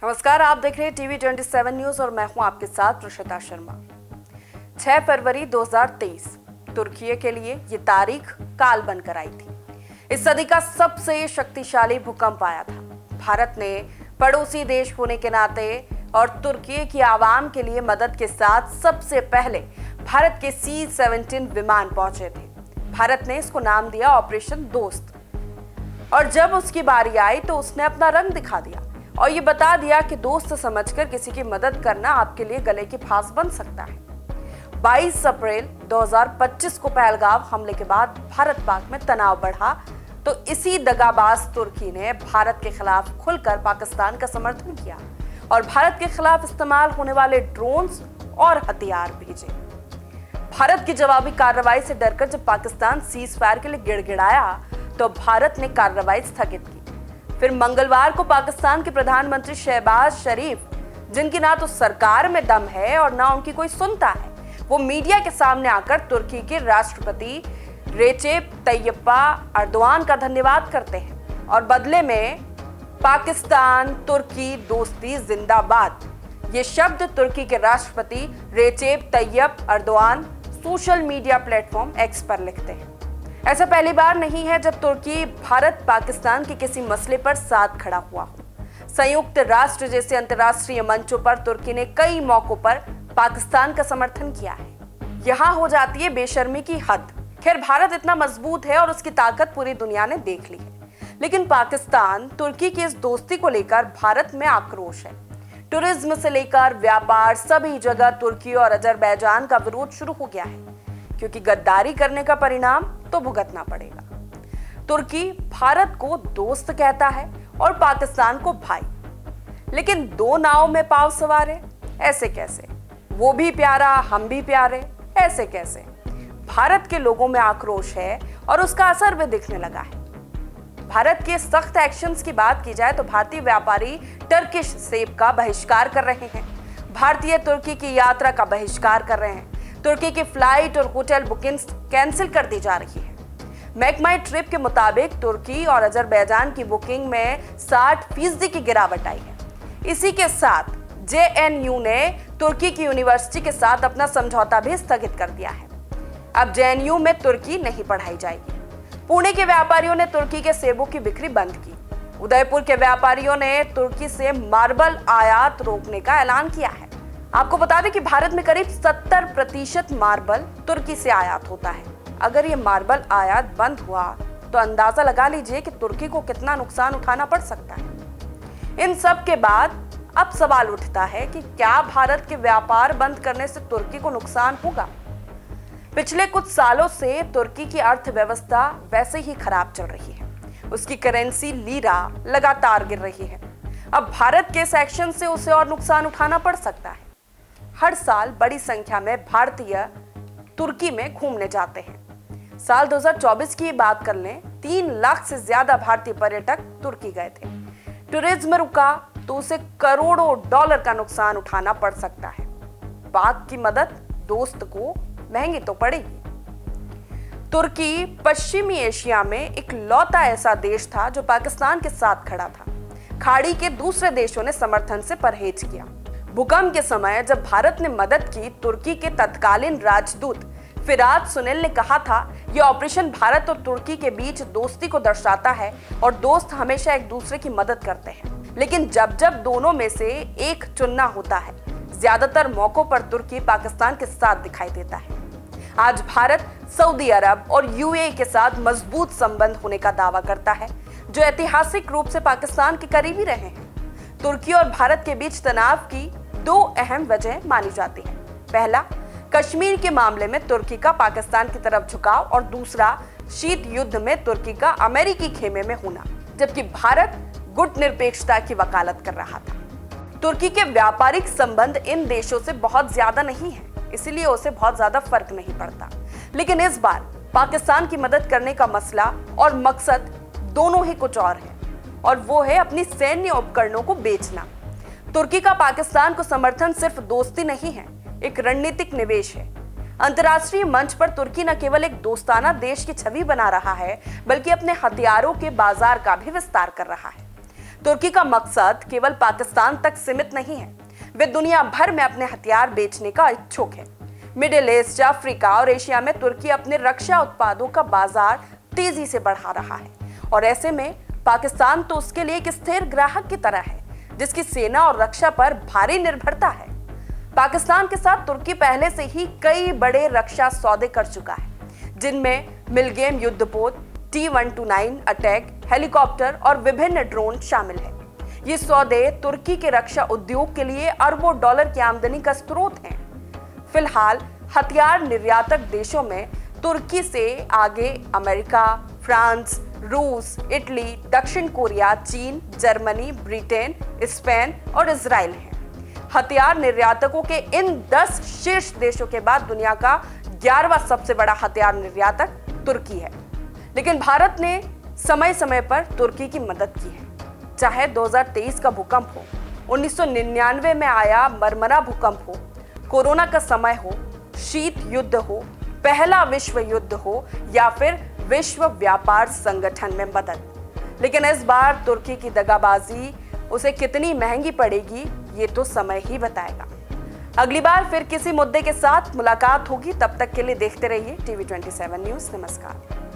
नमस्कार, आप देख रहे हैं TV27 न्यूज और मैं हूं आपके साथ प्रशिता शर्मा। 6 फरवरी 2023 तुर्की के लिए ये तारीख काल बनकर आई थी। इस सदी का सबसे शक्तिशाली भूकंप आया था। भारत ने पड़ोसी देश होने के नाते और तुर्की की आवाम के लिए मदद के साथ सबसे पहले भारत के C-17 विमान पहुंचे थे। भारत ने इसको नाम दिया ऑपरेशन दोस्त, और जब उसकी बारी आई तो उसने अपना रंग दिखा दिया और ये बता दिया कि दोस्त समझकर किसी की मदद करना आपके लिए गले की फांस बन सकता है। 22 अप्रैल 2025 को पहलगाम हमले के बाद भारत पाक में तनाव बढ़ा तो इसी दगाबाज तुर्की ने भारत के खिलाफ खुलकर पाकिस्तान का समर्थन किया और भारत के खिलाफ इस्तेमाल होने वाले ड्रोन्स और हथियार भेजे। भारत की जवाबी कार्रवाई से डरकर जब पाकिस्तान सीज फायर के लिए गिड़गिड़ाया तो भारत ने कार्रवाई स्थगित की। फिर मंगलवार को पाकिस्तान के प्रधानमंत्री शहबाज शरीफ, जिनकी ना तो सरकार में दम है और ना उनकी कोई सुनता है, वो मीडिया के सामने आकर तुर्की के राष्ट्रपति रेचेप तैयप एर्दोगान का धन्यवाद करते हैं और बदले में पाकिस्तान तुर्की दोस्ती जिंदाबाद ये शब्द तुर्की के राष्ट्रपति Recep Tayyip Erdogan social media platform x पर लिखते हैं। ऐसा पहली बार नहीं है जब तुर्की भारत पाकिस्तान के किसी मसले पर साथ खड़ा हुआ हो। संयुक्त राष्ट्र जैसे अंतर्राष्ट्रीय मंचों पर तुर्की ने कई मौकों पर पाकिस्तान का समर्थन किया है। यहाँ हो जाती है बेशर्मी की हद। खैर, भारत इतना मजबूत है और उसकी ताकत पूरी दुनिया ने देख ली है, लेकिन पाकिस्तान तुर्की की इस दोस्ती को लेकर भारत में आक्रोश है। टूरिज्म से लेकर व्यापार, सभी जगह तुर्की और अजरबैजान का विरोध शुरू हो गया है, क्योंकि गद्दारी करने का परिणाम तो भुगतना पड़ेगा। तुर्की भारत को दोस्त कहता है और पाकिस्तान को भाई, लेकिन दो नाव में पांव सवार है, ऐसे कैसे? वो भी प्यारा, हम भी प्यारे, ऐसे कैसे? भारत के लोगों में आक्रोश है और उसका असर भी दिखने लगा है। भारत के सख्त एक्शंस की बात की जाए तो भारतीय व्यापारी टर्किश सेब का बहिष्कार कर रहे हैं, भारतीय तुर्की की यात्रा का बहिष्कार कर रहे हैं, तुर्की की फ्लाइट और होटल बुकिंग्स कैंसिल कर दी जा रही है। मेक माई ट्रिप के मुताबिक तुर्की और अजरबैजान की बुकिंग में 60% की गिरावट आई है। इसी के साथ JNU ने तुर्की की यूनिवर्सिटी के साथ अपना समझौता भी स्थगित कर दिया है। अब JNU में तुर्की नहीं पढ़ाई जाएगी। पुणे के व्यापारियों ने तुर्की के सेबों की बिक्री बंद की। उदयपुर के व्यापारियों ने तुर्की से मार्बल आयात रोकने का ऐलान किया है। आपको बता दें कि भारत में करीब 70% मार्बल तुर्की से आयात होता है। अगर ये मार्बल आयात बंद हुआ तो अंदाजा लगा लीजिए कि तुर्की को कितना नुकसान उठाना पड़ सकता है। इन सब के बाद अब सवाल उठता है कि क्या भारत के व्यापार बंद करने से तुर्की को नुकसान होगा? पिछले कुछ सालों से तुर्की की अर्थव्यवस्था वैसे ही खराब चल रही है। उसकी करेंसी लीरा लगातार गिर रही है। अब भारत के इस एक्शन से उसे और नुकसान उठाना पड़ सकता है। हर साल बड़ी संख्या में भारतीय तुर्की में घूमने जाते हैं। साल 2024 की बात कर लें, 3 लाख से ज्यादा भारतीय पर्यटक तुर्की गए थे। टूरिज्म रुका तो उसे करोड़ों डॉलर का नुकसान उठाना पड़ सकता है। पाक की मदद दोस्त को महंगी तो पड़ेगी। तुर्की पश्चिमी एशिया में एक लौता ऐसा देश था जो पाकिस्तान के साथ खड़ा था। खाड़ी के दूसरे देशों ने समर्थन से परहेज किया। भूकंप के समय जब भारत ने मदद की, तुर्की के तत्कालीन राजदूत फिरात सुनील ने कहा था, यह ऑपरेशन भारत और तुर्की के बीच दोस्ती को दर्शाता है और दोस्त हमेशा एक दूसरे की मदद करते हैं। लेकिन जब जब दोनों में से एक चुनना होता है, ज्यादातर मौकों पर तुर्की पाकिस्तान के साथ दिखाई देता है। आज भारत सऊदी अरब और UAE के साथ मजबूत संबंध होने का दावा करता है, जो ऐतिहासिक रूप से पाकिस्तान के करीबी रहे हैं। तुर्की और भारत के बीच तनाव की 2 अहम वजह मानी जाती हैं। पहला, कश्मीर के मामले में तुर्की का पाकिस्तान की तरफ झुकाव और दूसरा, शीत युद्ध में तुर्की का अमेरिकी खेमे में होना, जबकि भारत गुट निरपेक्षता की वकालत कर रहा था। तुर्की के व्यापारिक संबंध इन देशों से बहुत ज्यादा नहीं है, इसलिए उसे बहुत ज्यादा फर्क नहीं पड़ता। लेकिन इस बार पाकिस्तान की मदद करने का मसला और मकसद दोनों ही कुछ और है, और वो है अपनी सैन्य उपकरणों को बेचना। तुर्की का पाकिस्तान को समर्थन सिर्फ दोस्ती नहीं है, एक रणनीतिक निवेश है। अंतर्राष्ट्रीय मंच पर तुर्की न केवल एक दोस्ताना देश की छवि बना रहा है, बल्कि अपने हथियारों के बाजार का भी विस्तार कर रहा है। तुर्की का मकसद केवल पाकिस्तान तक सीमित नहीं है, वे दुनिया भर में अपने हथियार बेचने का इच्छुक है। मिडिल ईस्ट, अफ्रीका और एशिया में तुर्की अपने रक्षा उत्पादों का बाजार तेजी से बढ़ा रहा है और ऐसे में पाकिस्तान तो उसके लिए एक स्थिर ग्राहक की तरह है, जिसकी सेना और रक्षा पर भारी निर्भरता है। पाकिस्तान के साथ तुर्की पहले से ही कई बड़े रक्षा सौदे कर चुका है, जिनमें मिलगेम युद्धपोत, T-129 अटैक हेलीकॉप्टर और विभिन्न ड्रोन शामिल हैं। ये सौदे तुर्की के रक्षा उद्योग के लिए अरबों डॉलर की आमदनी का स्रोत हैं। फिलहाल हथियार निर्यातक देशों में तुर्की से आगे अमेरिका, फ्रांस, रूस, इटली, दक्षिण कोरिया, चीन, जर्मनी, ब्रिटेन, स्पेन और इजराइल हैं। हथियार निर्यातकों के इन 10 शीर्ष देशों के बाद दुनिया का 11वां सबसे बड़ा हथियार निर्यातक तुर्की है। लेकिन भारत ने समय समय पर तुर्की की मदद की है, चाहे 2023 का भूकंप हो, 1999 में आया मरमरा भूकंप हो, कोरोना का समय हो, शीत युद्ध हो, पहला विश्व युद्ध हो या फिर विश्व व्यापार संगठन में मदद। लेकिन इस बार तुर्की की दगाबाजी उसे कितनी महंगी पड़ेगी, ये तो समय ही बताएगा। अगली बार फिर किसी मुद्दे के साथ मुलाकात होगी, तब तक के लिए देखते रहिए TV27 न्यूज़। नमस्कार।